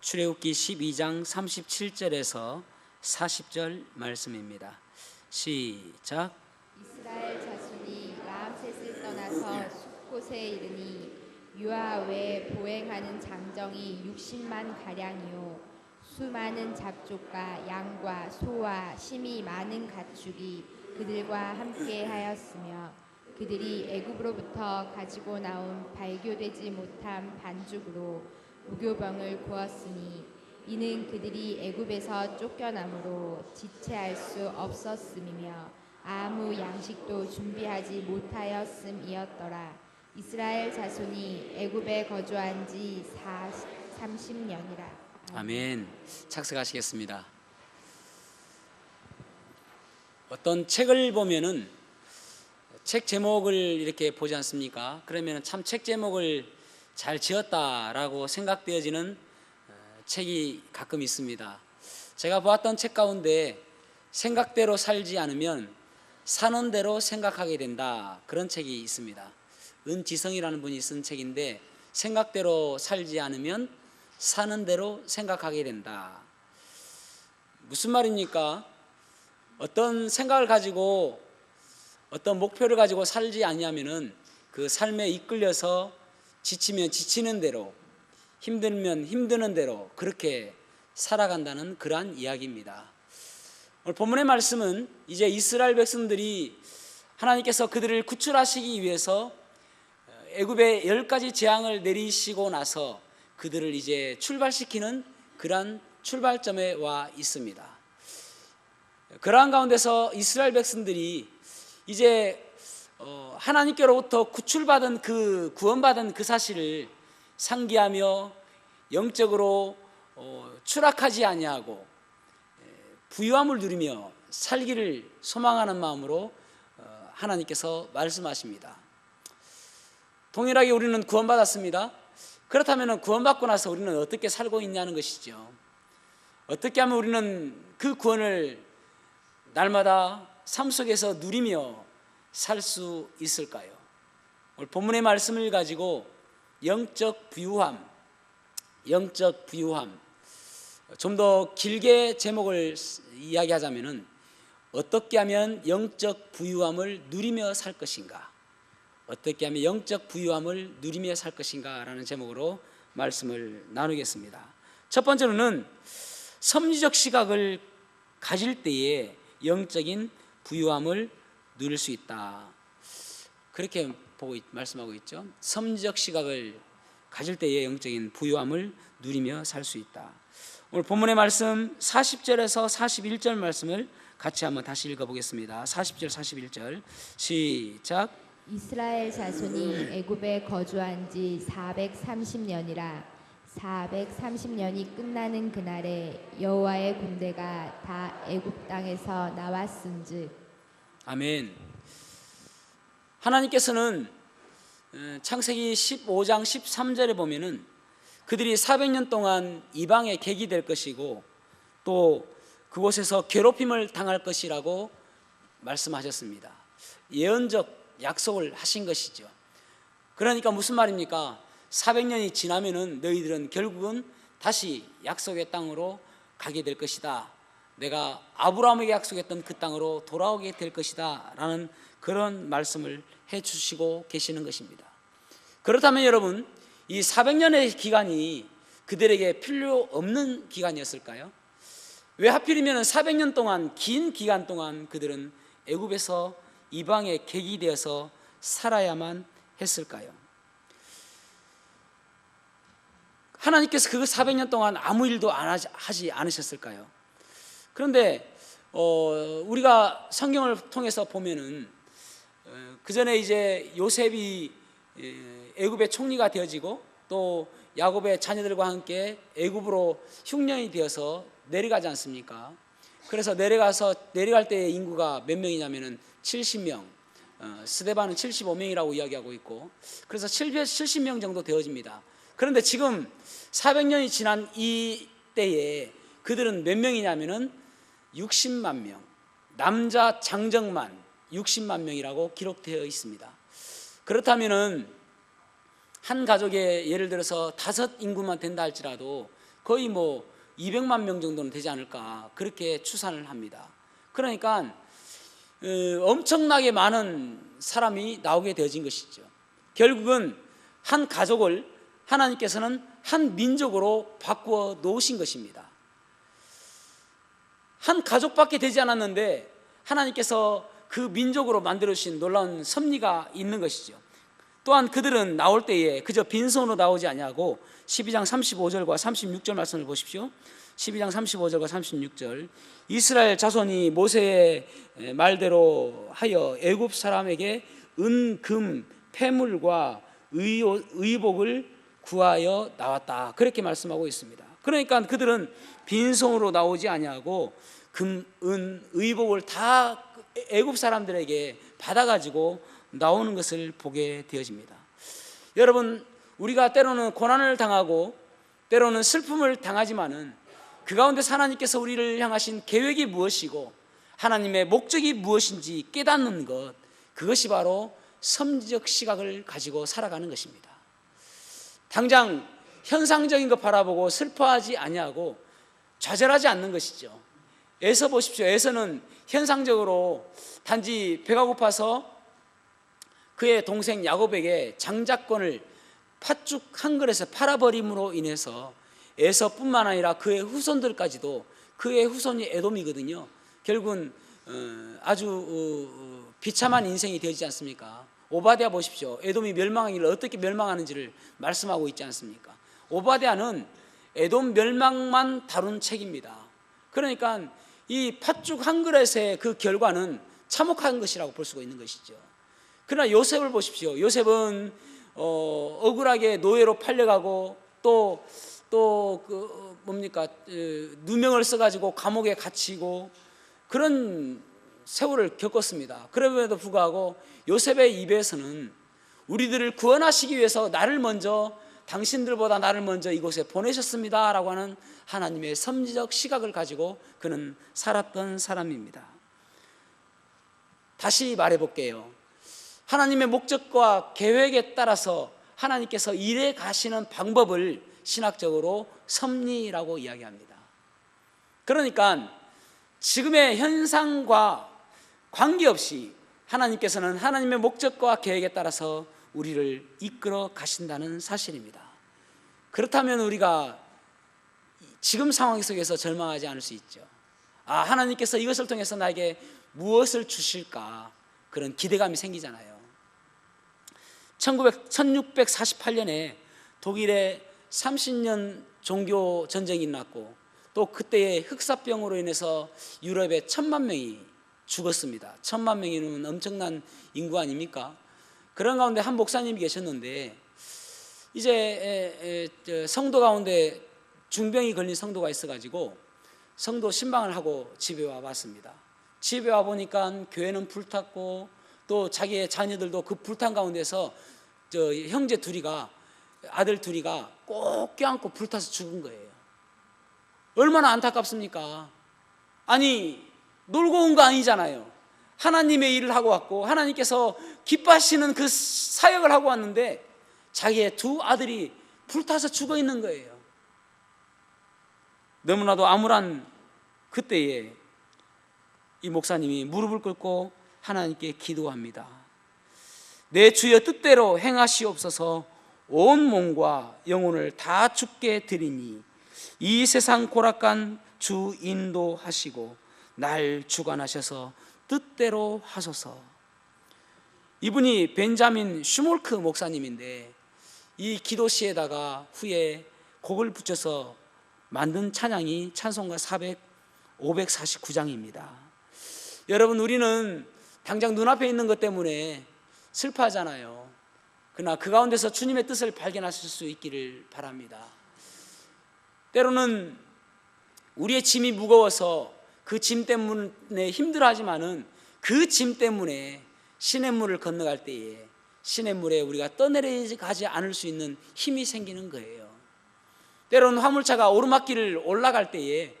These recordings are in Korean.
출애굽기 12장 37절에서 40절 말씀입니다. 시작. 이스라엘 자손이 라암셋을 떠나서 숫곳에 이르니 유아 외에 보행하는 장정이 60만 가량이요 수많은 잡족과 양과 소와 심이 많은 가축이 그들과 함께 하였으며 그들이 애굽으로부터 가지고 나온 발교되지 못한 반죽으로 무교병을 구웠으니 이는 그들이 애굽에서 쫓겨남으로 지체할 수 없었음이며 아무 양식도 준비하지 못하였음이었더라. 이스라엘 자손이 애굽에 거주한 지 30년이라. 아멘. 착석하시겠습니다. 어떤 책을 보면은 책 제목을 이렇게 보지 않습니까? 그러면 참 책 제목을 잘 지었다라고 생각되어지는 책이 가끔 있습니다. 제가 보았던 책 가운데 생각대로 살지 않으면 사는 대로 생각하게 된다, 그런 책이 있습니다. 은지성이라는 분이 쓴 책인데, 생각대로 살지 않으면 사는 대로 생각하게 된다. 무슨 말입니까? 어떤 생각을 가지고 어떤 목표를 가지고 살지 않냐면은 그 삶에 이끌려서 지치면 지치는 대로, 힘들면 힘드는 대로 그렇게 살아간다는 그러한 이야기입니다. 오늘 본문의 말씀은 이제 이스라엘 백성들이 하나님께서 그들을 구출하시기 위해서 애굽에 10가지 재앙을 내리시고 나서 그들을 이제 출발시키는 그러한 출발점에 와 있습니다. 그러한 가운데서 이스라엘 백성들이 이제 하나님께로부터 구출받은 구원받은 그 사실을 상기하며 영적으로 추락하지 아니하고 부유함을 누리며 살기를 소망하는 마음으로 하나님께서 말씀하십니다. 동일하게 우리는 구원받았습니다. 그렇다면 구원받고 나서 우리는 어떻게 살고 있냐는 것이죠. 어떻게 하면 우리는 그 구원을 날마다 삶 속에서 누리며 살 수 있을까요? 오늘 본문의 말씀을 가지고 영적 부유함, 좀 더 길게 제목을 이야기하자면은 어떻게 하면 영적 부유함을 누리며 살 것인가, 어떻게 하면 영적 부유함을 누리며 살 것인가 라는 제목으로 말씀을 나누겠습니다. 첫 번째로는 섭리적 시각을 가질 때에 영적인 부유함을 누릴 수 있다, 그렇게 말씀하고 있죠. 섭리적 시각을 가질 때에 영적인 부유함을 누리며 살 수 있다. 오늘 본문의 말씀 40절에서 41절 말씀을 같이 한번 다시 읽어보겠습니다. 40절 41절 시작. 이스라엘 자손이 애굽에 거주한 지 430년이라 430년이 끝나는 그날에 여호와의 군대가 다 애굽 땅에서 나왔은즉. 아멘. 하나님께서는 창세기 15장 13절에 보면은 그들이 400년 동안 이방의 객이 될 것이고 또 그곳에서 괴롭힘을 당할 것이라고 말씀하셨습니다. 예언적 약속을 하신 것이죠. 그러니까 무슨 말입니까? 400년이 지나면은 너희들은 결국은 다시 약속의 땅으로 가게 될 것이다, 내가 아브라함에게 약속했던 그 땅으로 돌아오게 될 것이다 라는 그런 말씀을 해주시고 계시는 것입니다. 그렇다면 여러분, 이 400년의 기간이 그들에게 필요 없는 기간이었을까요? 왜 하필이면 400년 동안, 긴 기간 동안 그들은 애굽에서 이방의 객이 되어서 살아야만 했을까요? 하나님께서 그 400년 동안 아무 일도 하지 않으셨을까요? 그런데 우리가 성경을 통해서 보면은 그 전에 이제 요셉이 애굽의 총리가 되어지고 또 야곱의 자녀들과 함께 애굽으로 흉년이 되어서 내려가지 않습니까? 그래서 내려갈 때의 인구가 몇 명이냐면은 70명, 스데반은 75명이라고 이야기하고 있고, 그래서 70명 정도 되어집니다. 그런데 지금 400년이 지난 이 때에 그들은 몇 명이냐면은 60만 명, 남자 장정만 60만 명이라고 기록되어 있습니다. 그렇다면은 한 가족에 예를 들어서 5 인구만 된다 할지라도 거의 뭐 200만 명 정도는 되지 않을까 그렇게 추산을 합니다. 그러니까 엄청나게 많은 사람이 나오게 되어진 것이죠. 결국은 한 가족을 하나님께서는 한 민족으로 바꾸어 놓으신 것입니다. 한 가족밖에 되지 않았는데 하나님께서 그 민족으로 만들어 주신 놀라운 섭리가 있는 것이죠. 또한 그들은 나올 때에 그저 빈손으로 나오지 아니하고 12장 35절과 36절 말씀을 보십시오. 12장 35절과 36절 이스라엘 자손이 모세의 말대로 하여 애굽 사람에게 은, 금, 폐물과 의복을 구하여 나왔다. 그렇게 말씀하고 있습니다. 그러니까 그들은 빈손으로 나오지 아니하고 금, 은, 의복을 다 애굽 사람들에게 받아가지고 나오는 것을 보게 되어집니다. 여러분, 우리가 때로는 고난을 당하고 때로는 슬픔을 당하지만은 그 가운데 하나님께서 우리를 향하신 계획이 무엇이고 하나님의 목적이 무엇인지 깨닫는 것, 그것이 바로 섭리적 시각을 가지고 살아가는 것입니다. 당장 현상적인 것 바라보고 슬퍼하지 아니하고 좌절하지 않는 것이죠. 에서 보십시오. 에서는 현상적으로 단지 배가 고파서 그의 동생 야곱에게 장자권을 팥죽 한 그릇에 팔아버림으로 인해서 에서뿐만 아니라 그의 후손들까지도, 그의 후손이 에돔이거든요. 결국은 아주 비참한 인생이 되지 않습니까? 오바댜 보십시오. 에돔이 멸망하기를 어떻게 멸망하는지를 말씀하고 있지 않습니까? 오바댜는 에돔 멸망만 다룬 책입니다. 그러니까 이 팥죽 한 그릇의 그 결과는 참혹한 것이라고 볼 수가 있는 것이죠. 그러나 요셉을 보십시오. 요셉은 억울하게 노예로 팔려가고 또 누명을 써가지고 감옥에 갇히고 그런 세월을 겪었습니다. 그럼에도 불구하고 요셉의 입에서는 우리들을 구원하시기 위해서 당신들보다 나를 먼저 이곳에 보내셨습니다 라고 하는 하나님의 섭리적 시각을 가지고 그는 살았던 사람입니다. 다시 말해볼게요. 하나님의 목적과 계획에 따라서 하나님께서 일해 가시는 방법을 신학적으로 섭리라고 이야기합니다. 그러니까 지금의 현상과 관계없이 하나님께서는 하나님의 목적과 계획에 따라서 우리를 이끌어 가신다는 사실입니다. 그렇다면 우리가 지금 상황 속에서 절망하지 않을 수 있죠. 하나님께서 이것을 통해서 나에게 무엇을 주실까, 그런 기대감이 생기잖아요. 1648년에 독일에 30년 종교 전쟁이 났고 또 그때의 흑사병으로 인해서 유럽에 1000만 명이 죽었습니다. 1000만 명이면 엄청난 인구 아닙니까? 그런 가운데 한 목사님이 계셨는데 이제 성도 가운데 중병이 걸린 성도가 있어가지고 성도 신방을 하고 집에 와봤습니다. 집에 와보니까 교회는 불탔고 또 자기의 자녀들도 그 불탄 가운데서 형제 둘이가, 아들 둘이가 꼭 껴안고 불타서 죽은 거예요. 얼마나 안타깝습니까? 아니, 놀고 온 거 아니잖아요. 하나님의 일을 하고 왔고 하나님께서 기뻐하시는 그 사역을 하고 왔는데 자기의 두 아들이 불타서 죽어 있는 거예요. 너무나도 암울한 그때에 이 목사님이 무릎을 꿇고 하나님께 기도합니다. 내 주여 뜻대로 행하시옵소서. 온 몸과 영혼을 다 주께 드리니 이 세상 고락간 주 인도하시고 날 주관하셔서 뜻대로 하소서. 이분이 벤자민 슈몰크 목사님인데 이 기도시에다가 후에 곡을 붙여서 만든 찬양이 찬송가 549장입니다. 여러분, 우리는 당장 눈앞에 있는 것 때문에 슬퍼하잖아요. 그러나 그 가운데서 주님의 뜻을 발견하실 수 있기를 바랍니다. 때로는 우리의 짐이 무거워서 그 짐 때문에 힘들어하지만은 그 짐 때문에 시냇물을 건너갈 때에 시냇물에 우리가 떠내려가지 않을 수 있는 힘이 생기는 거예요. 때로는 화물차가 오르막길을 올라갈 때에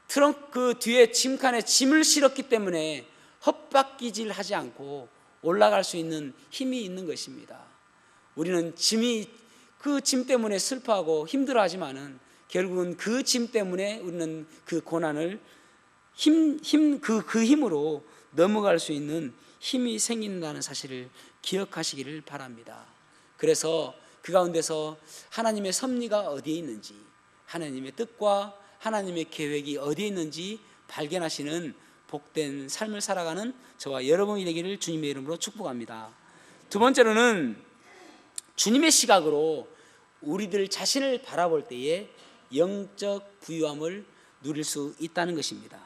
트렁크 뒤에 짐칸에 짐을 실었기 때문에 헛바퀴질하지 않고 올라갈 수 있는 힘이 있는 것입니다. 우리는 그 짐 때문에 슬퍼하고 힘들어하지만은 결국은 그 짐 때문에 우리는 그 고난을 그 힘으로 넘어갈 수 있는 힘이 생긴다는 사실을 기억하시기를 바랍니다. 그래서 그 가운데서 하나님의 섭리가 어디에 있는지, 하나님의 뜻과 하나님의 계획이 어디에 있는지 발견하시는 복된 삶을 살아가는 저와 여러분이 되기를 주님의 이름으로 축복합니다. 두 번째로는 주님의 시각으로 우리들 자신을 바라볼 때에 영적 부유함을 누릴 수 있다는 것입니다.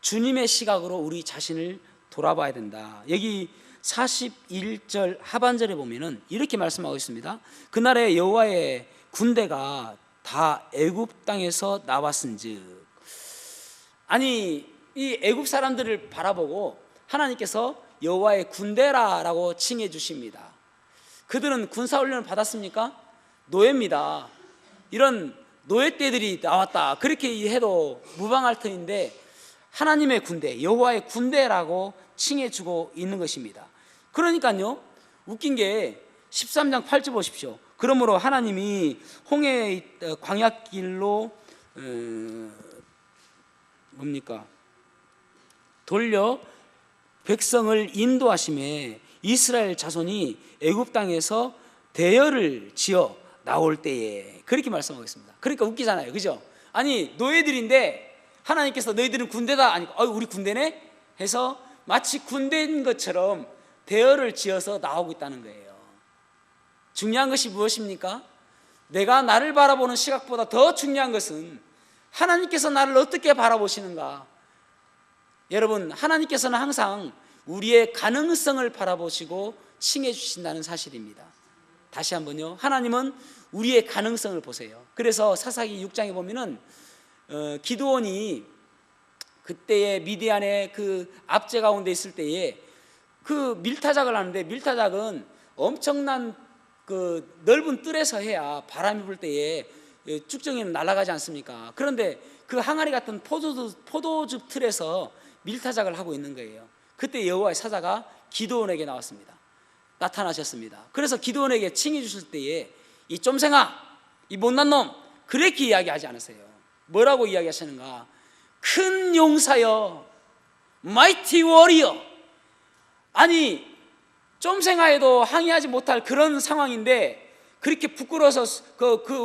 주님의 시각으로 우리 자신을 돌아봐야 된다. 여기 41절 하반절에 보면은 이렇게 말씀하고 있습니다. 그날에 여호와의 군대가 다 애굽 땅에서 나왔은즉, 아니 이 애굽 사람들을 바라보고 하나님께서 여호와의 군대라라고 칭해 주십니다. 그들은 군사훈련을 받았습니까? 노예입니다. 이런 노예떼들이 나왔다 그렇게 해도 무방할 터인데 하나님의 군대, 여호와의 군대라고 칭해주고 있는 것입니다. 그러니까요, 웃긴 게 13장 8절 보십시오. 그러므로 하나님이 홍해의 광야길로 돌려 백성을 인도하심에 이스라엘 자손이 애굽 땅에서 대열을 지어 나올 때에, 그렇게 말씀하고 있습니다. 그러니까 웃기잖아요, 그죠? 아니 노예들인데 하나님께서 너희들은 군대다, 아니 우리 군대네 해서 마치 군대인 것처럼 대열을 지어서 나오고 있다는 거예요. 중요한 것이 무엇입니까? 내가 나를 바라보는 시각보다 더 중요한 것은 하나님께서 나를 어떻게 바라보시는가. 여러분, 하나님께서는 항상 우리의 가능성을 바라보시고 칭해 주신다는 사실입니다. 다시 한번요, 하나님은 우리의 가능성을 보세요. 그래서 사사기 6장에 보면은 기드온이 그때의 미디안의 그 압제 가운데 있을 때에 그 밀타작을 하는데, 밀타작은 엄청난 그 넓은 뜰에서 해야 바람이 불 때에 쭉정이는 날아가지 않습니까? 그런데 그 항아리 같은 포도즙 틀에서 밀타작을 하고 있는 거예요. 그때 여호와의 사자가 기드온에게 나타나셨습니다. 그래서 기드온에게 칭해 주실 때에 이 쫌생아, 이 못난 놈, 그렇게 이야기하지 않으세요. 뭐라고 이야기하시는가? 큰 용사여, 마이티 워리어. 아니 쫌생아에도 항의하지 못할 그런 상황인데 그렇게 부끄러워서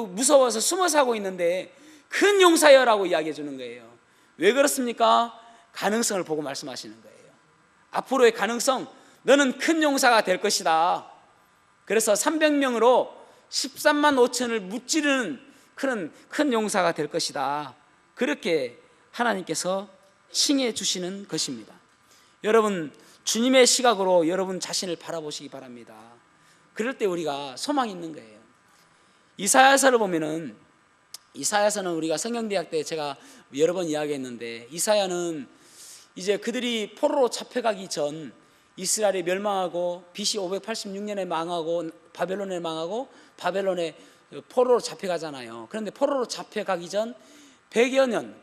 무서워서 숨어서 하고 있는데 큰 용사여라고 이야기해 주는 거예요. 왜 그렇습니까? 가능성을 보고 말씀하시는 거예요. 앞으로의 가능성, 너는 큰 용사가 될 것이다. 그래서 300명으로 13만 5천을 무찌르는 큰 용사가 될 것이다. 그렇게 하나님께서 칭해 주시는 것입니다. 여러분, 주님의 시각으로 여러분 자신을 바라보시기 바랍니다. 그럴 때 우리가 소망이 있는 거예요. 이사야서를 보면은, 이사야서는 우리가 성경대학 때 제가 여러 번 이야기했는데, 이사야는 이제 그들이 포로로 잡혀가기 전 이스라엘이 멸망하고 BC 586년에 망하고 바벨론에 망하고 바벨론에 포로로 잡혀가잖아요. 그런데 포로로 잡혀가기 전 100여 년,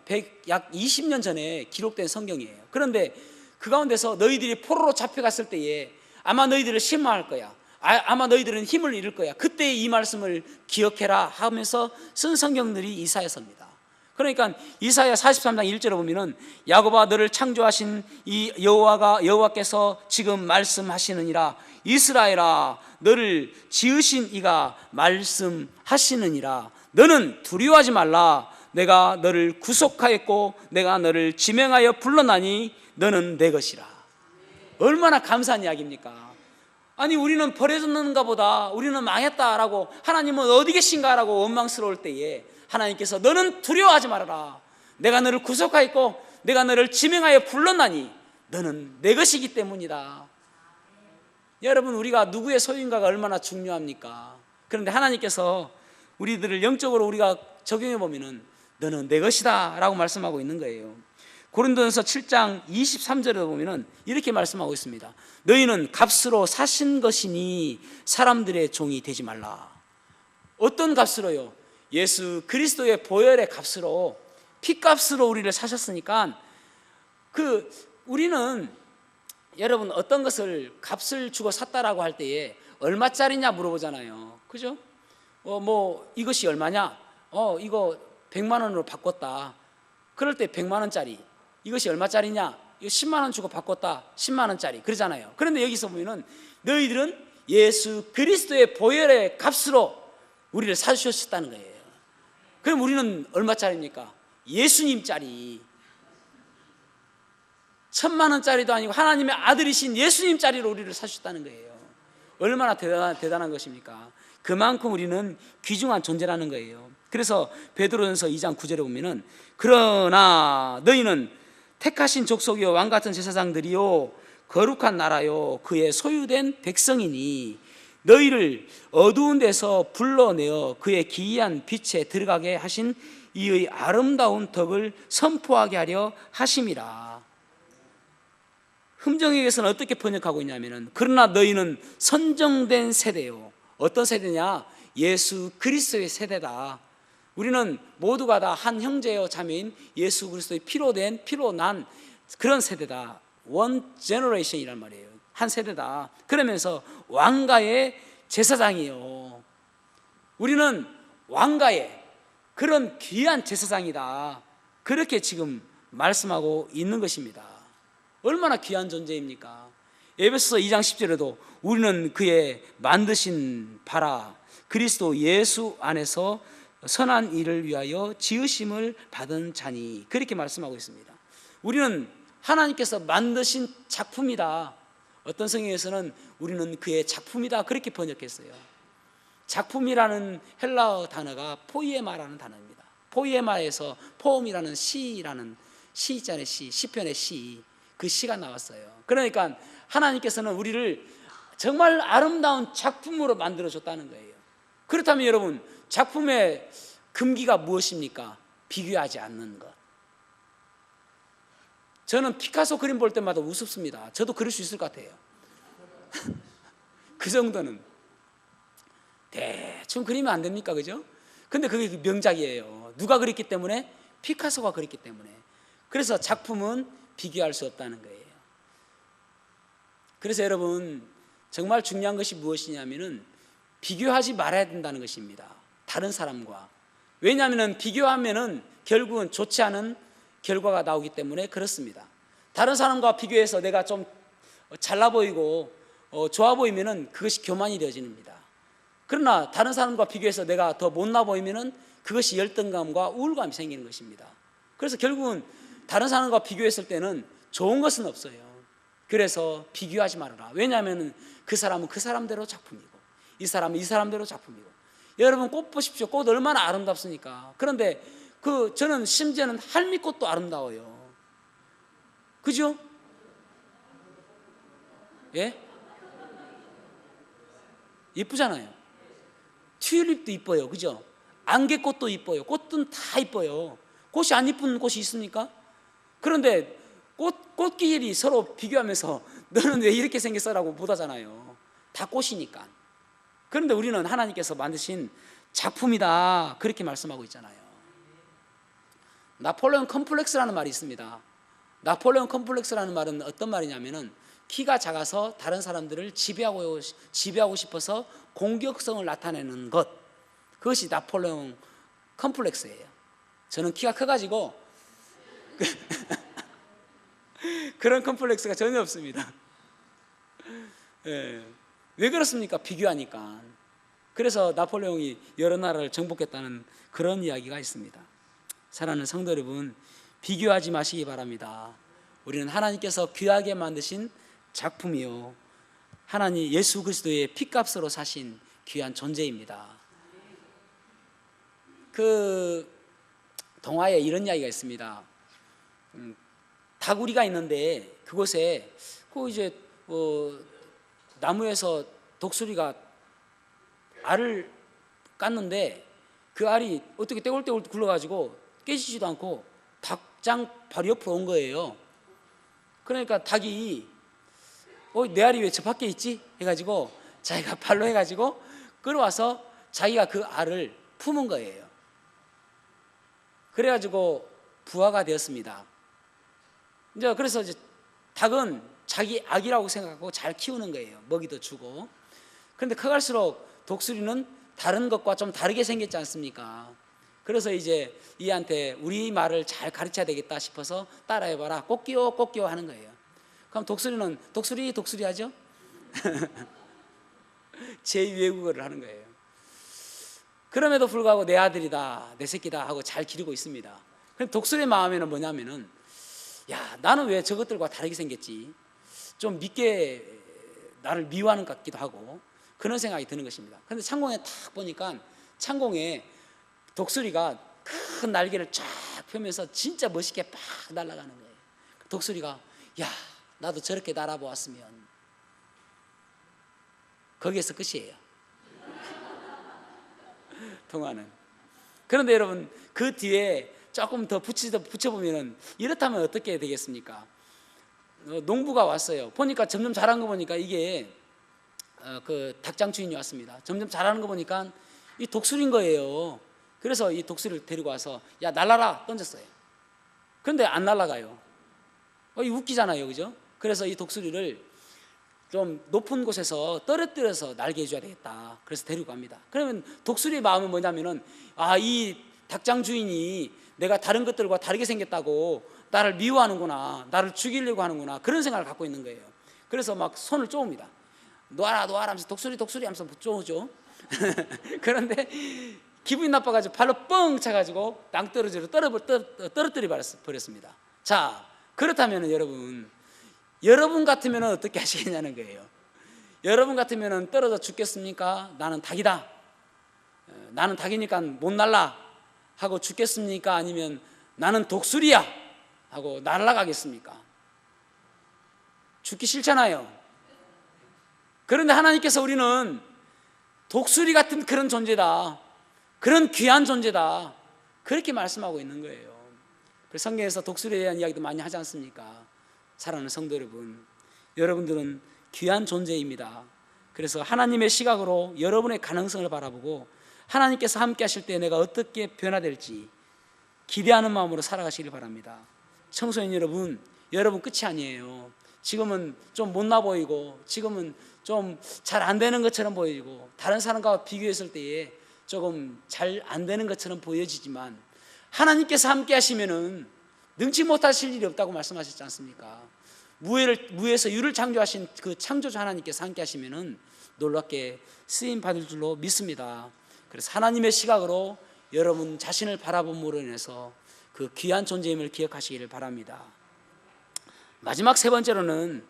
약 20년 전에 기록된 성경이에요. 그런데 그 가운데서 너희들이 포로로 잡혀갔을 때에 아마 너희들을 실망할 거야. 아마 너희들은 힘을 잃을 거야. 그때 이 말씀을 기억해라 하면서 쓴 성경들이 이사야서입니다. 그러니까 이사야 43장 1절에 보면은 야곱아, 너를 창조하신 이 여호와께서 지금 말씀하시느니라. 이스라엘아, 너를 지으신 이가 말씀하시느니라. 너는 두려워하지 말라. 내가 너를 구속하였고 내가 너를 지명하여 불러나니 너는 내 것이라. 얼마나 감사한 이야기입니까? 아니 우리는 버려졌는가 보다, 우리는 망했다라고, 하나님은 어디 계신가라고 원망스러울 때에 하나님께서 너는 두려워하지 말아라. 내가 너를 구속하였고 내가 너를 지명하여 불렀나니 너는 내 것이기 때문이다. 여러분, 우리가 누구의 소유인가가 얼마나 중요합니까? 그런데 하나님께서 우리들을 영적으로 우리가 적용해 보면은 너는 내 것이다 라고 말씀하고 있는 거예요. 고린도전서 7장 23절에 보면은 이렇게 말씀하고 있습니다. 너희는 값으로 사신 것이니 사람들의 종이 되지 말라. 어떤 값으로요? 예수 그리스도의 보혈의 값으로, 피값으로 우리를 사셨으니까 우리는 여러분 어떤 것을 값을 주고 샀다라고 할 때에 얼마짜리냐 물어보잖아요. 그죠? 뭐 이것이 얼마냐? 이거 100만 원으로 바꿨다. 그럴 때 100만 원짜리 이것이 얼마짜리냐? 이거 10만 원 주고 바꿨다. 10만 원짜리 그러잖아요. 그런데 여기서 보면은 너희들은 예수 그리스도의 보혈의 값으로 우리를 사주셨다는 거예요. 그럼 우리는 얼마짜리입니까? 예수님짜리. 1000만 원짜리도 아니고 하나님의 아들이신 예수님짜리로 우리를 사주셨다는 거예요. 얼마나 대단한 것입니까? 그만큼 우리는 귀중한 존재라는 거예요. 그래서 베드로전서 2장 9절에 보면은 그러나 너희는 택하신 족속이요 왕같은 제사장들이요 거룩한 나라요 그의 소유된 백성이니 너희를 어두운 데서 불러내어 그의 기이한 빛에 들어가게 하신 이의 아름다운 덕을 선포하게 하려 하심이라. 흠정에게서는 어떻게 번역하고 있냐면은 그러나 너희는 선정된 세대요. 어떤 세대냐? 예수 그리스도의 세대다. 우리는 모두가 다 한 형제요 자매인 예수 그리스도의 피로 난 그런 세대다. one generation이란 말이에요. 한 세대다. 그러면서 왕가의 제사장이요. 우리는 왕가의 그런 귀한 제사장이다. 그렇게 지금 말씀하고 있는 것입니다. 얼마나 귀한 존재입니까? 에베소서 2장 10절에도 우리는 그의 만드신 바라 그리스도 예수 안에서 선한 일을 위하여 지으심을 받은 자니 그렇게 말씀하고 있습니다. 우리는 하나님께서 만드신 작품이다. 어떤 성경에서는 우리는 그의 작품이다 그렇게 번역했어요. 작품이라는 헬라어 단어가 포이에마라는 단어입니다. 포이에마에서 포음이라는 시라는 시 있잖아요. 시편의 시. 그 시가 나왔어요. 그러니까 하나님께서는 우리를 정말 아름다운 작품으로 만들어줬다는 거예요. 그렇다면 여러분 작품의 금기가 무엇입니까? 비교하지 않는 것. 저는 피카소 그림 볼 때마다 우습습니다. 저도 그릴 수 있을 것 같아요. 그 정도는 대충 그리면 안 됩니까? 그죠? 근데 그게 명작이에요. 누가 그렸기 때문에? 피카소가 그렸기 때문에. 그래서 작품은 비교할 수 없다는 거예요. 그래서 여러분 정말 중요한 것이 무엇이냐면은 비교하지 말아야 된다는 것입니다. 다른 사람과. 왜냐하면 비교하면은 결국은 좋지 않은 결과가 나오기 때문에 그렇습니다. 다른 사람과 비교해서 내가 좀 잘나 보이고 좋아 보이면은 그것이 교만이 되어집니다. 그러나 다른 사람과 비교해서 내가 더 못나 보이면은 그것이 열등감과 우울감이 생기는 것입니다. 그래서 결국은 다른 사람과 비교했을 때는 좋은 것은 없어요. 그래서 비교하지 말아라. 왜냐하면 그 사람은 그 사람대로 작품이고 이 사람은 이 사람대로 작품이고. 여러분 꽃 보십시오. 꽃 얼마나 아름답습니까? 그런데 저는 심지어는 할미꽃도 아름다워요. 그죠? 예? 이쁘잖아요. 튤립도 이뻐요. 그죠? 안개꽃도 이뻐요. 꽃은 다 이뻐요. 꽃이 안 이쁜 꽃이 있습니까? 그런데 꽃끼리 서로 비교하면서 너는 왜 이렇게 생겼어라고 못하잖아요. 다 꽃이니까. 그런데 우리는 하나님께서 만드신 작품이다 그렇게 말씀하고 있잖아요. 나폴레옹 컴플렉스라는 말이 있습니다. 나폴레옹 컴플렉스라는 말은 어떤 말이냐면은 키가 작아서 다른 사람들을 지배하고 싶어서 공격성을 나타내는 것, 그것이 나폴레옹 컴플렉스예요. 저는 키가 커가지고 그런 컴플렉스가 전혀 없습니다. 예. 왜 그렇습니까? 비교하니까. 그래서 나폴레옹이 여러 나라를 정복했다는 그런 이야기가 있습니다. 사랑하는 성도 여러분, 비교하지 마시기 바랍니다. 우리는 하나님께서 귀하게 만드신 작품이요, 하나님 예수 그리스도의 피값으로 사신 귀한 존재입니다. 그 동화에 이런 이야기가 있습니다. 다구리가 있는데 그곳에 이제 나무에서 독수리가 알을 깠는데 그 알이 어떻게 떼굴떼굴 굴러가지고 깨지지도 않고 닭장 바로 옆으로 온 거예요. 그러니까 닭이 내 알이 왜 저 밖에 있지? 해가지고 자기가 발로 해가지고 끌어와서 자기가 그 알을 품은 거예요. 그래가지고 부화가 되었습니다. 그래서 이제 닭은 자기 아기라고 생각하고 잘 키우는 거예요. 먹이도 주고. 그런데 커갈수록 독수리는 다른 것과 좀 다르게 생겼지 않습니까? 그래서 이제 이한테 우리 말을 잘 가르쳐야 되겠다 싶어서 따라해봐라. 꽃기요 꽃기요 하는 거예요. 그럼 독수리는 독수리 하죠. 제2외국어를 하는 거예요. 그럼에도 불구하고 내 아들이다 내 새끼다 하고 잘 기르고 있습니다. 그럼 독수리의 마음에는 뭐냐면은, 야, 나는 왜 저것들과 다르게 생겼지, 좀 믿게 나를 미워하는 것 같기도 하고 그런 생각이 드는 것입니다. 그런데 창공에 탁 보니까 창공에 독수리가 큰 날개를 쫙 펴면서 진짜 멋있게 팍 날아가는 거예요. 독수리가, 야, 나도 저렇게 날아보았으면. 거기에서 끝이에요. 통화는. 그런데 여러분, 그 뒤에 조금 더 붙여보면 이렇다면 어떻게 되겠습니까? 농부가 왔어요. 보니까 점점 자란 거 보니까 이게 그 닭장 주인이 왔습니다. 점점 자라는 거 보니까 이 독수리인 거예요. 그래서 이 독수리를 데리고 와서, 야, 날라라 던졌어요. 그런데 안 날아가요. 이 웃기잖아요, 그죠? 그래서 이 독수리를 좀 높은 곳에서 떨어뜨려서 날게 해줘야 되겠다. 그래서 데리고 갑니다. 그러면 독수리의 마음은 뭐냐면은, 이 닭장 주인이 내가 다른 것들과 다르게 생겼다고 나를 미워하는구나, 나를 죽이려고 하는구나, 그런 생각을 갖고 있는 거예요. 그래서 막 손을 쪼읍니다. 놓아라 하면서 독수리 하면서 쪼으죠. 그런데 기분이 나빠가지고 발로 뻥 차가지고 낭떠러지로 떨어뜨려 버렸습니다. 자, 그렇다면 여러분 같으면 어떻게 하시겠냐는 거예요. 여러분 같으면 떨어져 죽겠습니까? 나는 닭이다, 나는 닭이니까 못 날라 하고 죽겠습니까? 아니면 나는 독수리야 하고 날아가겠습니까? 죽기 싫잖아요. 그런데 하나님께서 우리는 독수리 같은 그런 존재다, 그런 귀한 존재다, 그렇게 말씀하고 있는 거예요. 그래서 성경에서 독수리에 대한 이야기도 많이 하지 않습니까? 사랑하는 성도 여러분, 여러분들은 귀한 존재입니다. 그래서 하나님의 시각으로 여러분의 가능성을 바라보고 하나님께서 함께 하실 때 내가 어떻게 변화될지 기대하는 마음으로 살아가시길 바랍니다. 청소년 여러분 끝이 아니에요. 지금은 좀 못나 보이고, 지금은 좀 잘 안 되는 것처럼 보이고, 다른 사람과 비교했을 때에 조금 잘 안 되는 것처럼 보여지지만, 하나님께서 함께 하시면은 능치 못하실 일이 없다고 말씀하셨지 않습니까? 무에서 유를 창조하신 그 창조자 하나님께서 함께 하시면은 놀랍게 쓰임 받을 줄로 믿습니다. 그래서 하나님의 시각으로 여러분 자신을 바라봄으로 인해서 그 귀한 존재임을 기억하시기를 바랍니다. 마지막 세 번째로는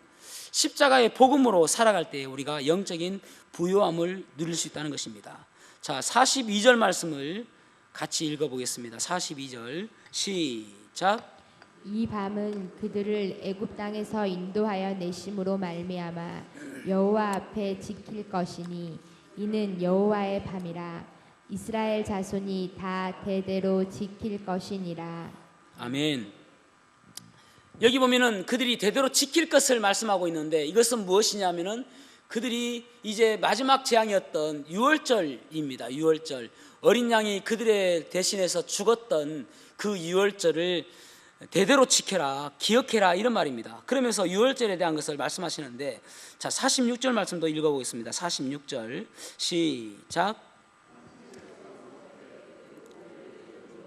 십자가의 복음으로 살아갈 때 우리가 영적인 부요함을 누릴 수 있다는 것입니다. 자, 42절 말씀을 같이 읽어보겠습니다. 42절 시작. 이 밤은 그들을 애굽 땅에서 인도하여 내심으로 말미암아 여호와 앞에 지킬 것이니 이는 여호와의 밤이라. 이스라엘 자손이 다 대대로 지킬 것이니라. 아멘. 여기 보면은 그들이 대대로 지킬 것을 말씀하고 있는데, 이것은 무엇이냐면은 그들이 이제 마지막 재앙이었던 유월절입니다. 유월절, 어린 양이 그들의 대신해서 죽었던 그 유월절을 대대로 지켜라, 기억해라, 이런 말입니다. 그러면서 유월절에 대한 것을 말씀하시는데, 자, 46절 말씀도 읽어보겠습니다. 46절 시작.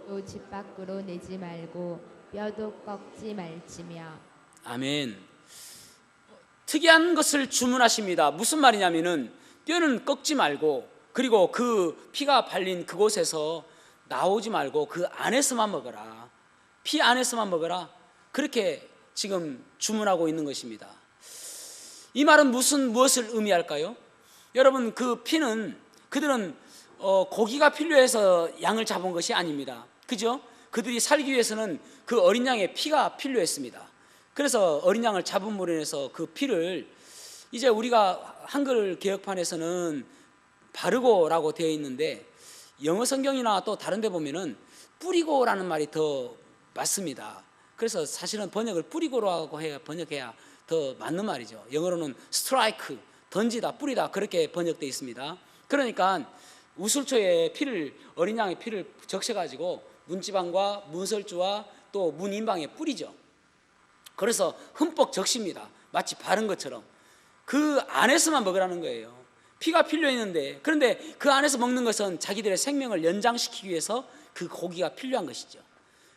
또 집 밖으로 내지 말고 뼈도 꺾지 말지며. 아멘. 특이한 것을 주문하십니다. 무슨 말이냐면은 뼈는 꺾지 말고, 그리고 그 피가 발린 그곳에서 나오지 말고 그 안에서만 먹어라, 피 안에서만 먹어라, 그렇게 지금 주문하고 있는 것입니다. 이 말은 무엇을 의미할까요? 여러분, 그 피는 그들은 고기가 필요해서 양을 잡은 것이 아닙니다. 그죠? 그들이 살기 위해서는 그 어린 양의 피가 필요했습니다. 그래서 어린 양을 잡음으로 인해서 그 피를, 이제 우리가 한글 개혁판에서는 바르고라고 되어 있는데, 영어 성경이나 또 다른 데 보면은 뿌리고라는 말이 더 맞습니다. 그래서 사실은 번역을 뿌리고라고 번역해야 더 맞는 말이죠. 영어로는 스트라이크, 던지다, 뿌리다, 그렇게 번역되어 있습니다. 그러니까 우슬초에 어린 양의 피를 적셔가지고 문지방과 문설주와 또 문인방에 뿌리죠. 그래서 흠뻑 적십니다. 마치 바른 것처럼. 그 안에서만 먹으라는 거예요. 피가 필요했는데, 그런데 그 안에서 먹는 것은 자기들의 생명을 연장시키기 위해서 그 고기가 필요한 것이죠.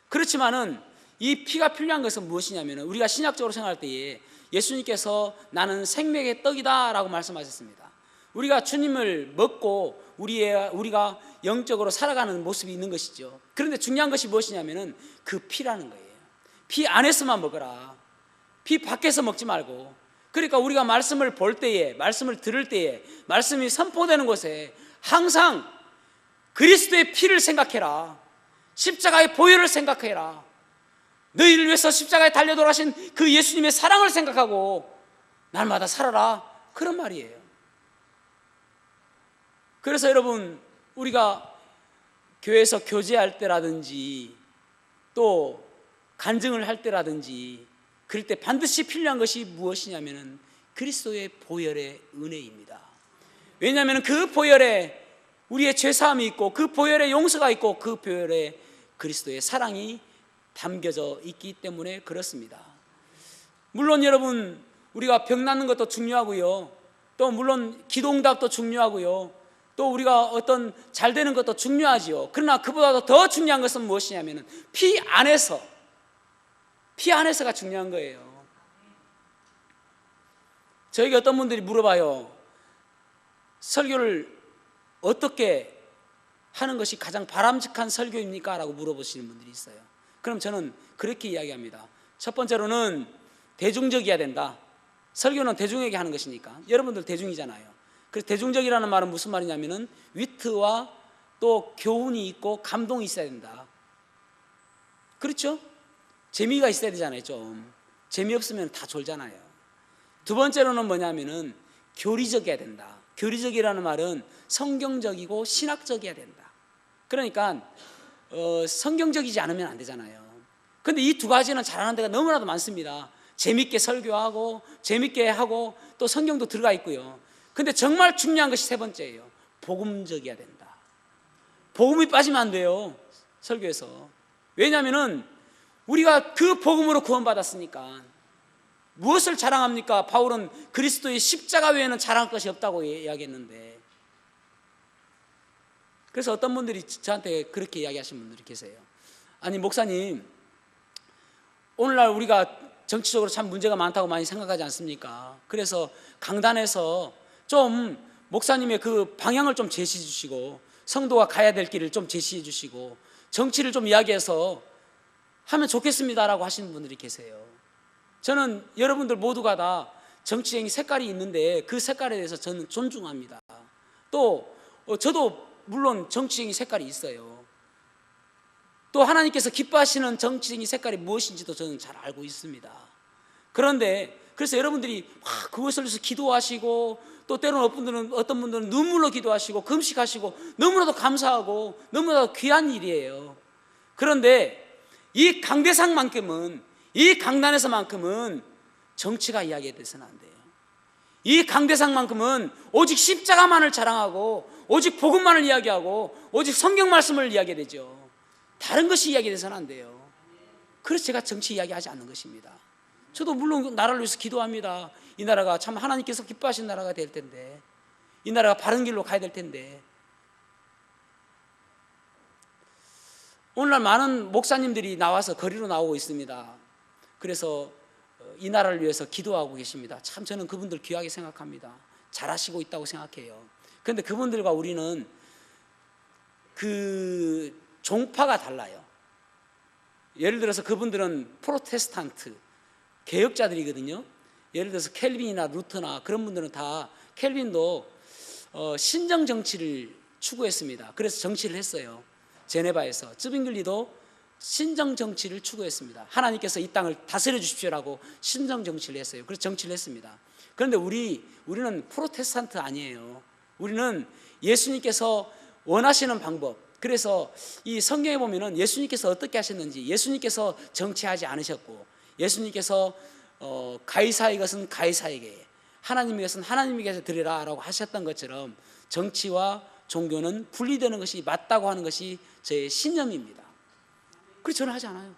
그렇지만은 이 피가 필요한 것은 무엇이냐면 우리가 신약적으로 생각할 때에 예수님께서 나는 생명의 떡이다 라고 말씀하셨습니다. 우리가 주님을 먹고 우리가 영적으로 살아가는 모습이 있는 것이죠. 그런데 중요한 것이 무엇이냐면 그 피라는 거예요. 피 안에서만 먹어라. 피 밖에서 먹지 말고. 그러니까 우리가 말씀을 볼 때에, 말씀을 들을 때에, 말씀이 선포되는 곳에 항상 그리스도의 피를 생각해라. 십자가의 보혈을 생각해라. 너희를 위해서 십자가에 달려 돌아가신 그 예수님의 사랑을 생각하고 날마다 살아라. 그런 말이에요. 그래서 여러분, 우리가 교회에서 교제할 때라든지 또 간증을 할 때라든지 그럴 때 반드시 필요한 것이 무엇이냐면 그리스도의 보혈의 은혜입니다. 왜냐하면 그 보혈에 우리의 죄사함이 있고 그 보혈에 용서가 있고 그 보혈에 그리스도의 사랑이 담겨져 있기 때문에 그렇습니다. 물론 여러분, 우리가 병 낫는 것도 중요하고요, 또 물론 기도응답도 중요하고요, 또 우리가 어떤 잘 되는 것도 중요하지요. 그러나 그보다도 더 중요한 것은 무엇이냐면 피 안에서가 중요한 거예요. 저에게 어떤 분들이 물어봐요. 설교를 어떻게 하는 것이 가장 바람직한 설교입니까? 라고 물어보시는 분들이 있어요. 그럼 저는 그렇게 이야기합니다. 첫 번째로는 대중적이어야 된다. 설교는 대중에게 하는 것이니까. 여러분들 대중이잖아요. 그래서 대중적이라는 말은 무슨 말이냐면은 위트와 또 교훈이 있고 감동이 있어야 된다. 그렇죠? 재미가 있어야 되잖아요. 좀 재미없으면 다 졸잖아요. 두 번째로는 뭐냐면은 교리적이어야 된다. 교리적이라는 말은 성경적이고 신학적이어야 된다. 그러니까 성경적이지 않으면 안 되잖아요. 그런데 이 두 가지는 잘하는 데가 너무나도 많습니다. 재밌게 설교하고 재밌게 하고 또 성경도 들어가 있고요. 근데 정말 중요한 것이 세 번째예요. 복음적이어야 된다. 복음이 빠지면 안 돼요, 설교에서. 왜냐하면은 우리가 그 복음으로 구원받았으니까. 무엇을 자랑합니까? 바울은 그리스도의 십자가 외에는 자랑할 것이 없다고 이야기했는데, 그래서 어떤 분들이 저한테 그렇게 이야기하시는 분들이 계세요. 아니 목사님, 오늘날 우리가 정치적으로 참 문제가 많다고 많이 생각하지 않습니까? 그래서 강단에서 좀 목사님의 그 방향을 좀 제시해 주시고 성도가 가야 될 길을 좀 제시해 주시고 정치를 좀 이야기해서 하면 좋겠습니다라고 하시는 분들이 계세요. 저는 여러분들 모두가 다 정치적인 색깔이 있는데 그 색깔에 대해서 저는 존중합니다. 또 저도 물론 정치적인 색깔이 있어요. 또 하나님께서 기뻐하시는 정치적인 색깔이 무엇인지도 저는 잘 알고 있습니다. 그런데 그래서 여러분들이 막 그것을 위해서 기도하시고 또 때로는 어떤 분들은 눈물로 기도하시고 금식하시고 너무나도 감사하고 너무나도 귀한 일이에요. 그런데 이 강대상만큼은, 이 강단에서만큼은 정치가 이야기돼서는 안 돼요. 이 강대상만큼은 오직 십자가만을 자랑하고 오직 복음만을 이야기하고 오직 성경 말씀을 이야기해야 되죠. 다른 것이 이야기돼서는 안 돼요. 그래서 제가 정치 이야기하지 않는 것입니다. 저도 물론 나라를 위해서 기도합니다. 이 나라가 참 하나님께서 기뻐하신 나라가 될 텐데, 이 나라가 바른 길로 가야 될 텐데. 오늘날 많은 목사님들이 나와서 거리로 나오고 있습니다. 그래서 이 나라를 위해서 기도하고 계십니다. 참 저는 그분들 귀하게 생각합니다. 잘하시고 있다고 생각해요. 그런데 그분들과 우리는 그 종파가 달라요. 예를 들어서 그분들은 프로테스탄트 개혁자들이거든요. 예를 들어서 켈빈이나 루터나 그런 분들은 다, 켈빈도 신정 정치를 추구했습니다. 그래서 정치를 했어요. 제네바에서. 쯔빙글리도 신정 정치를 추구했습니다. 하나님께서 이 땅을 다스려 주십시오라고 신정 정치를 했어요. 그래서 정치를 했습니다. 그런데 우리는 프로테스탄트 아니에요. 우리는 예수님께서 원하시는 방법. 그래서 이 성경에 보면은 예수님께서 어떻게 하셨는지, 예수님께서 정치하지 않으셨고, 예수님께서 가이사의 것은 가이사에게, 하나님의 것은 하나님에게서 드리라 라고 하셨던 것처럼 정치와 종교는 분리되는 것이 맞다고 하는 것이 저의 신념입니다. 그래서 저는 하지 않아요.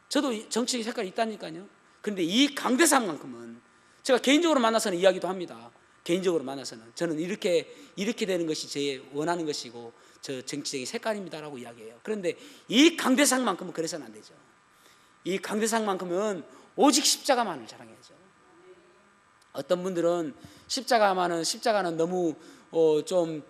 저도 정치 색깔이 있다니까요. 그런데 이 강대상만큼은, 제가 개인적으로 만나서는 이야기도 합니다. 개인적으로 만나서는 저는 이렇게 되는 것이 제 원하는 것이고 저 정치적인 색깔입니다라고 이야기해요. 그런데 이 강대상만큼은 그래서는 안 되죠. 이 강대상만큼은 오직 십자가만을 자랑해야죠. 어떤 분들은 십자가는 너무 좀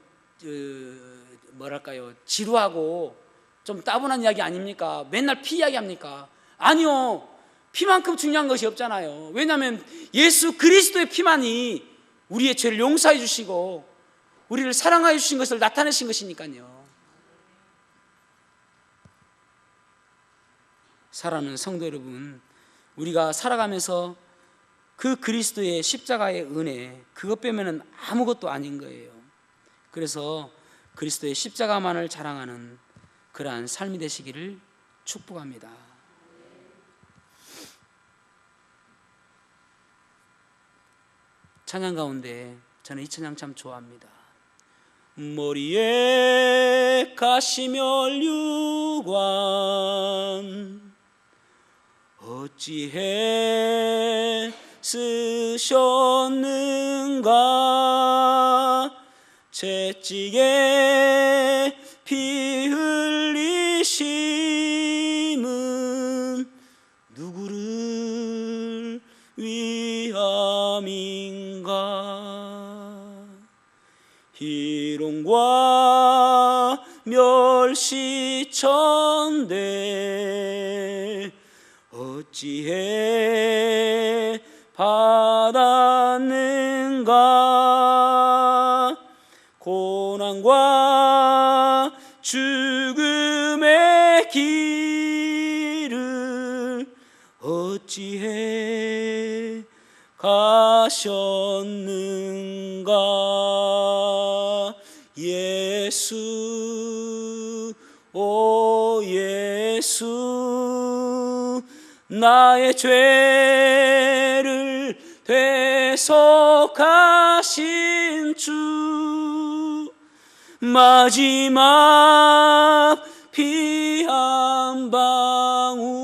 뭐랄까요, 지루하고 좀 따분한 이야기 아닙니까? 맨날 피 이야기합니까? 아니요, 피만큼 중요한 것이 없잖아요. 왜냐하면 예수 그리스도의 피만이 우리의 죄를 용서해 주시고 우리를 사랑하여 주신 것을 나타내신 것이니까요. 사랑하는 성도 여러분, 우리가 살아가면서 그 그리스도의 십자가의 은혜, 그것 빼면은 아무것도 아닌 거예요. 그래서 그리스도의 십자가만을 자랑하는 그러한 삶이 되시기를 축복합니다. 찬양 가운데 저는 이 찬양 참 좋아합니다. 머리에 가시면류관 어찌해 쓰셨는가, 채찍에 피 흘리심은 누구를 위함인가. 희롱과 멸시천대 어찌해 받았는가. 고난과 죽음의 길을 어찌해 가셨는가. 예수, 오 예수, 나의 죄를 대속하신 주, 마지막 피 한 방울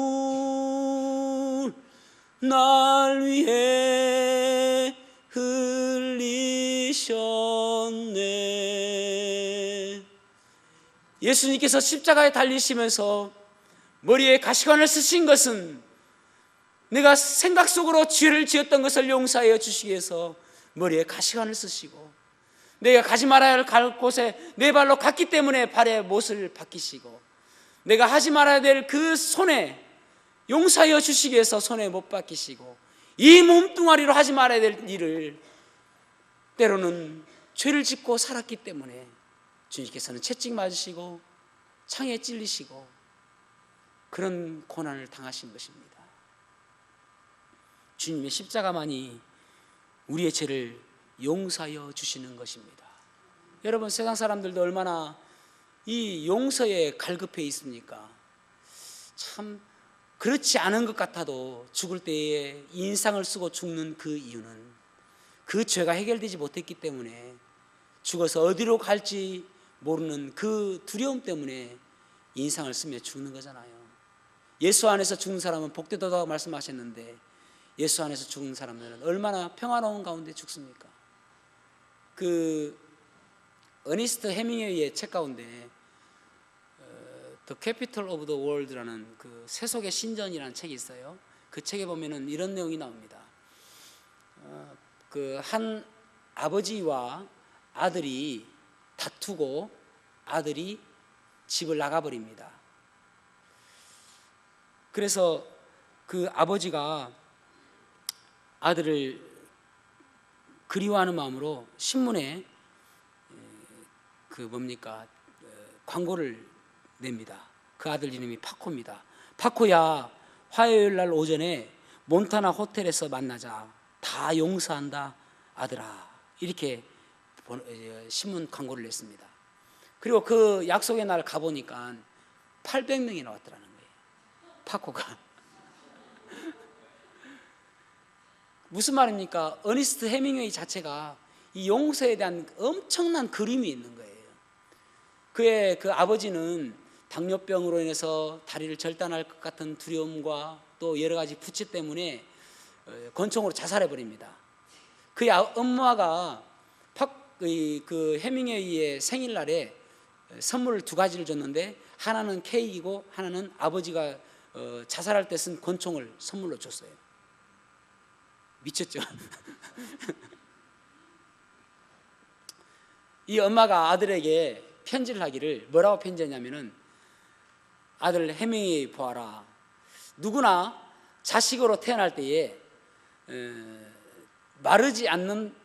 날 위해 흘리셨네. 예수님께서 십자가에 달리시면서 머리에 가시관을 쓰신 것은 내가 생각 속으로 죄를 지었던 것을 용서하여 주시기 위해서 머리에 가시관을 쓰시고, 내가 가지 말아야 할 곳에 내 발로 갔기 때문에 발에 못을 박히시고, 내가 하지 말아야 될 그 손에 용서하여 주시기 위해서 손에 못 박히시고, 이 몸뚱아리로 하지 말아야 될 일을 때로는 죄를 짓고 살았기 때문에 주님께서는 채찍 맞으시고 창에 찔리시고 그런 고난을 당하신 것입니다. 주님의 십자가만이 우리의 죄를 용서하여 주시는 것입니다. 여러분, 세상 사람들도 얼마나 이 용서에 갈급해 있습니까? 참 그렇지 않은 것 같아도 죽을 때에 인상을 쓰고 죽는 그 이유는 그 죄가 해결되지 못했기 때문에, 죽어서 어디로 갈지 모르는 그 두려움 때문에 인상을 쓰며 죽는 거잖아요. 예수 안에서 죽는 사람은 복되도다고 말씀하셨는데, 예수 안에서 죽는 사람들은 얼마나 평화로운 가운데 죽습니까? 그 어니스트 해밍웨이의 책 가운데 The Capital of the World라는 그 세속의 신전이라는 책이 있어요. 그 책에 보면은 이런 내용이 나옵니다. 그 한 아버지와 아들이 다투고 아들이 집을 나가버립니다. 그래서 그 아버지가 아들을 그리워하는 마음으로 신문에 광고를 냅니다. 그 아들 이름이 파코입니다. 파코야, 화요일 날 오전에 몬타나 호텔에서 만나자. 다 용서한다 아들아. 이렇게 신문 광고를 냈습니다. 그리고 그 약속의 날 가보니까 800명이 나왔더라는 거예요. 파코가. 무슨 말입니까? 어니스트 해밍웨이 자체가 이 용서에 대한 엄청난 그림이 있는 거예요. 그의 그 아버지는 당뇨병으로 인해서 다리를 절단할 것 같은 두려움과 또 여러 가지 부채 때문에 권총으로 자살해 버립니다. 그의 엄마가 그 해밍웨이의 생일날에 선물을 두 가지를 줬는데 하나는 케이크이고 하나는 아버지가 자살할 때 쓴 권총을 선물로 줬어요. 미쳤죠? 이 엄마가 아들에게 편지를 하기를 뭐라고 편지했냐면은, 아들 해밍웨이 보아라. 누구나 자식으로 태어날 때에 마르지 않는,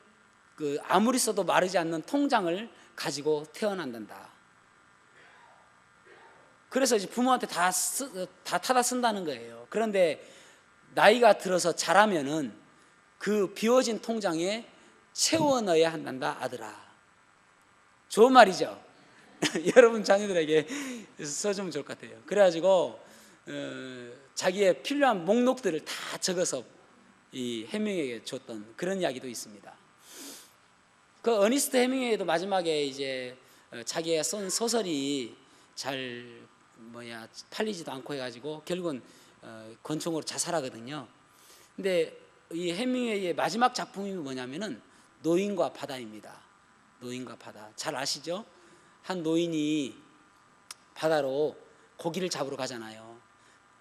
아무리 써도 마르지 않는 통장을 가지고 태어난단다. 그래서 이제 부모한테 다 타다 쓴다는 거예요. 그런데 나이가 들어서 자라면은 그 비워진 통장에 채워 넣어야 한단다, 아들아. 좋은 말이죠. 여러분 자녀들에게 써주면 좋을 것 같아요. 그래가지고 자기의 필요한 목록들을 다 적어서 이 해밍웨이에게 줬던 그런 이야기도 있습니다. 그 어니스트 해밍웨이도 마지막에 이제 자기가 쓴 소설이 잘 팔리지도 않고 해가지고 결국은 권총으로 자살하거든요. 근데 이 해밍웨이의 마지막 작품이 뭐냐면은 노인과 바다입니다. 노인과 바다. 잘 아시죠? 한 노인이 바다로 고기를 잡으러 가잖아요.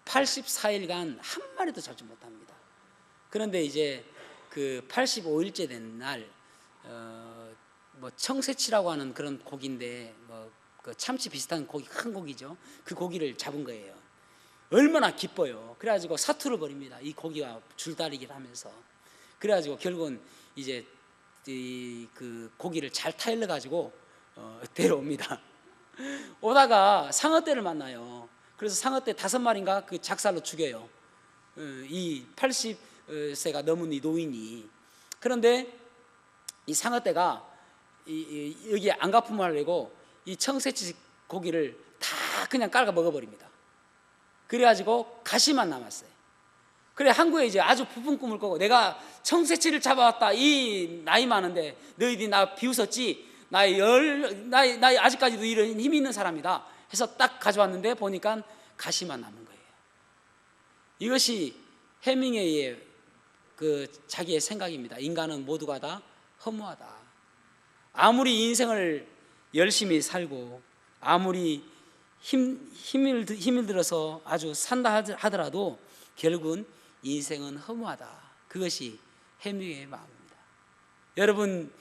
84일간 한 마리도 잡지 못합니다. 그런데 이제 그 85일째 된 날, 청새치라고 하는 그런 고기인데, 그 참치 비슷한 고기, 큰 고기죠. 그 고기를 잡은 거예요. 얼마나 기뻐요. 그래가지고 사투를 벌입니다. 이 고기와 줄다리기를 하면서. 그래가지고 결국은 이제 그 고기를 잘 타일러 가지고 데려옵니다. 오다가 상어떼를 만나요. 그래서 상어떼 5마리인가 그 작살로 죽여요. 이 80세가 넘은 이 노인이. 그런데 이 상어떼가 여기 안가품을 하려고 이 청새치 고기를 다 그냥 깔아 먹어버립니다. 그래가지고 가시만 남았어요. 그래 한국에 이제 아주 부푼 꿈을 꾸고, 내가 청새치를 잡아왔다. 이 나이 많은데 너희들이 나 비웃었지. 나이 아직까지도 이런 힘이 있는 사람이다 해서 딱 가져왔는데 보니까 가시만 남은 거예요. 이것이 해밍웨이의 그 자기의 생각입니다. 인간은 모두가 다 허무하다. 아무리 인생을 열심히 살고 아무리 힘을 들어서 아주 산다 하더라도 결국은 인생은 허무하다. 그것이 해밍웨이의 마음입니다. 여러분,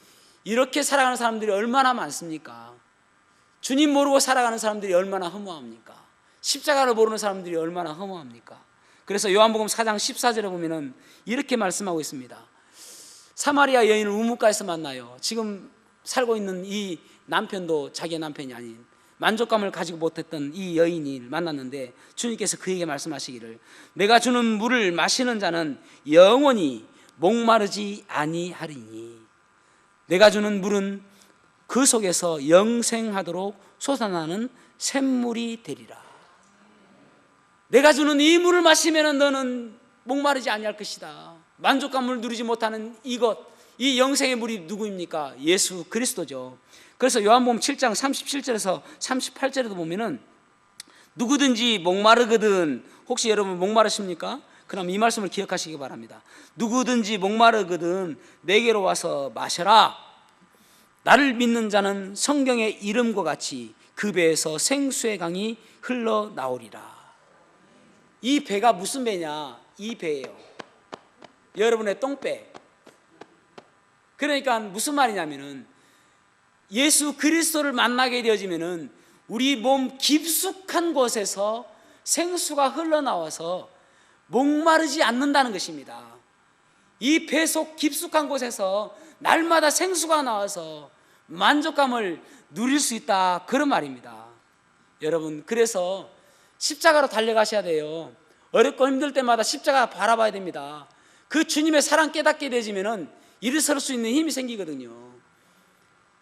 이렇게 살아가는 사람들이 얼마나 많습니까? 주님 모르고 살아가는 사람들이 얼마나 허무합니까? 십자가를 모르는 사람들이 얼마나 허무합니까? 그래서 요한복음 4장 14절에 보면은 이렇게 말씀하고 있습니다. 사마리아 여인을 우물가에서 만나요. 지금 살고 있는 이 남편도 자기의 남편이 아닌 만족감을 가지고 못했던 이 여인을 만났는데 주님께서 그에게 말씀하시기를, 내가 주는 물을 마시는 자는 영원히 목마르지 아니하리니 내가 주는 물은 그 속에서 영생하도록 솟아나는 샘물이 되리라. 내가 주는 이 물을 마시면 너는 목마르지 아니할 것이다. 만족감을 누리지 못하는 이 영생의 물이 누구입니까? 예수 그리스도죠. 그래서 요한복음 7장 37절에서 38절에도 보면은 누구든지 목마르거든, 혹시 여러분 목마르십니까? 그럼 이 말씀을 기억하시기 바랍니다. 누구든지 목마르거든 내게로 와서 마셔라. 나를 믿는 자는 성경의 이름과 같이 그 배에서 생수의 강이 흘러나오리라. 이 배가 무슨 배냐? 이 배예요. 여러분의 똥배. 그러니까 무슨 말이냐면은 예수 그리스도를 만나게 되어지면은 우리 몸 깊숙한 곳에서 생수가 흘러나와서 목마르지 않는다는 것입니다. 이 배 속 깊숙한 곳에서 날마다 생수가 나와서 만족감을 누릴 수 있다, 그런 말입니다. 여러분, 그래서 십자가로 달려가셔야 돼요. 어렵고 힘들 때마다 십자가 바라봐야 됩니다. 그 주님의 사랑 깨닫게 되지면은 일어설 수 있는 힘이 생기거든요.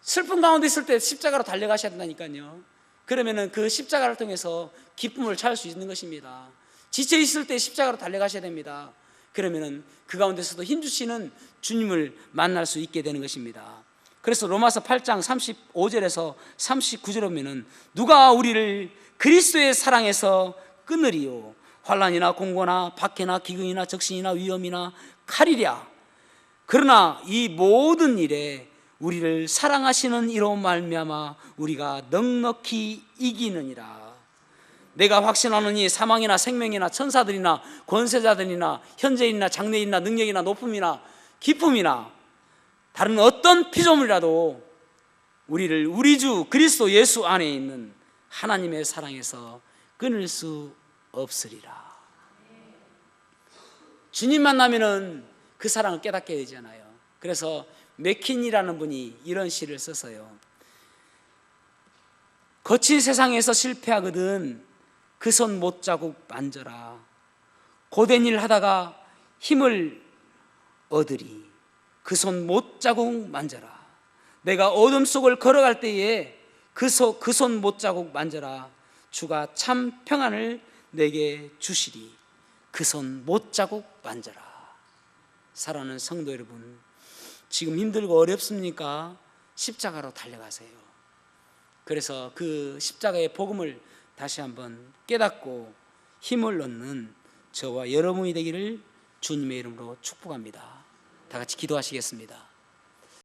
슬픈 가운데 있을 때 십자가로 달려가셔야 된다니까요. 그러면은 그 십자가를 통해서 기쁨을 찾을 수 있는 것입니다. 지쳐 있을 때 십자가로 달려가셔야 됩니다. 그러면은 그 가운데서도 힘주시는 주님을 만날 수 있게 되는 것입니다. 그래서 로마서 8장 35절에서 39절에 보면은 누가 우리를 그리스도의 사랑에서 끊으리요? 환난이나 공고나 박해나 기근이나 적신이나 위험이나 칼이랴. 그러나 이 모든 일에 우리를 사랑하시는 이로 말미암아 우리가 넉넉히 이기느니라. 내가 확신하노니 사망이나 생명이나 천사들이나 권세자들이나 현재이나 장래이나 능력이나 높음이나 깊음이나 다른 어떤 피조물이라도 우리를 우리 주 그리스도 예수 안에 있는 하나님의 사랑에서 끊을 수 없으리라. 주님 만나면은 그 사랑을 깨닫게 되잖아요. 그래서 맥킨이라는 분이 이런 시를 썼어요. 거친 세상에서 실패하거든 그 손 못자국 만져라. 고된 일 하다가 힘을 얻으리. 그 손 못자국 만져라. 내가 어둠 속을 걸어갈 때에 그 손 못자국 만져라. 주가 참 평안을 내게 주시리. 그 손 못자국 만져라. 사랑하는 성도 여러분, 지금 힘들고 어렵습니까? 십자가로 달려가세요. 그래서 그 십자가의 복음을 다시 한번 깨닫고 힘을 얻는 저와 여러분이 되기를 주님의 이름으로 축복합니다. 다 같이 기도하시겠습니다.